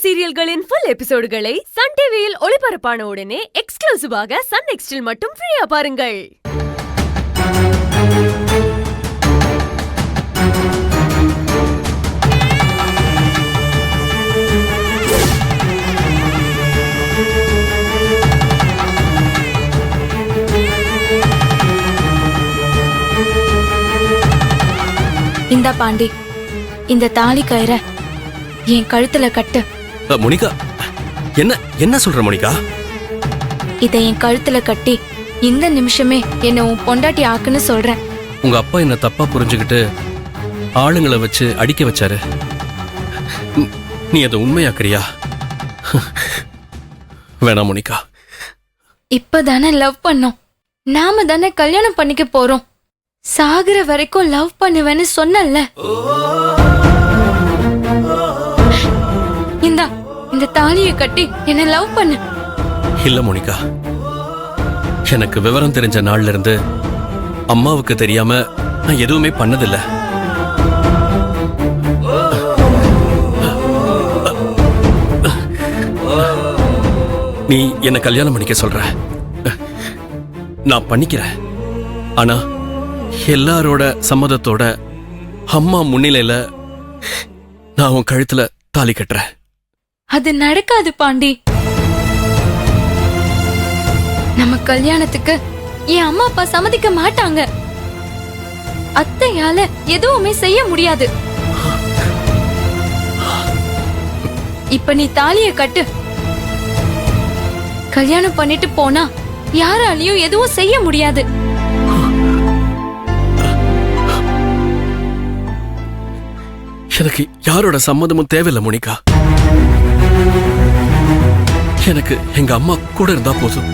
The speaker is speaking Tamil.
சீரியல்களின் ஃபுல் எபிசோடுகளை சன் டிவியில் ஒளிபரப்பான உடனே எக்ஸ்க்ளூசிவாக சன் நெக்ஸ்டில் மட்டும் ஃப்ரீயா பாருங்கள். இந்த பாண்டி, இந்த தாலி கயிறை என் கழுத்துல கட்டு. மோனிகா, என்ன சொல்ற மோனிகா? இதை என் கழுத்துல கட்டி இந்த நிமிஷமே என்ன உன் பொண்டாட்டி ஆக்குன்னு சொல்றேன். உங்க அப்பா என்ன தப்பா புரிஞ்சுக்கிட்டு ஆளுங்களை வச்சு அடிக்க வச்சாரு. நீ அதை உண்மையாக்குறியா? வேணாம் மோனிகா. இப்பதானே லவ் பண்ணோம், நாம தானே கல்யாணம் பண்ணிக்க போறோம். சாகுற வரைக்கும் லவ் பண்ணுவேன்னு சொன்னல. இந்த தாலியை கட்டி என்ன லவ் பண்ணு. இல்ல மோனிகா, எனக்கு விவரம் தெரிஞ்ச நாள்ல இருந்து அம்மாவுக்கு தெரியாம நான் எதுவுமே பண்ணதில்லை. நீ என்ன கல்யாணம் பண்ணிக்க சொல்ற, நான் பண்ணிக்கிறேன். ஆனா எல்லாரோட சம்மதத்தோட அம்மா முன்னிலையில நான் உன் கழுத்துல தாலி கட்டுறேன். அது நடக்காது பாண்டி. நம்ம கல்யாணத்துக்கு என் அம்மா அப்பா சம்மதிக்க மாட்டாங்க. அத்தையால எதுவுமே செய்ய முடியாது. இப்ப நீ தாலிய கட்டு. கல்யாணம் பண்ணிட்டு போனா யாராலையும் எதுவும் செய்ய முடியாது. எனக்கு யாரோட சம்மதமும் தேவையில்லை மோனிகா. எனக்கு எங்க அம்மா கூட இருந்தா போதும்.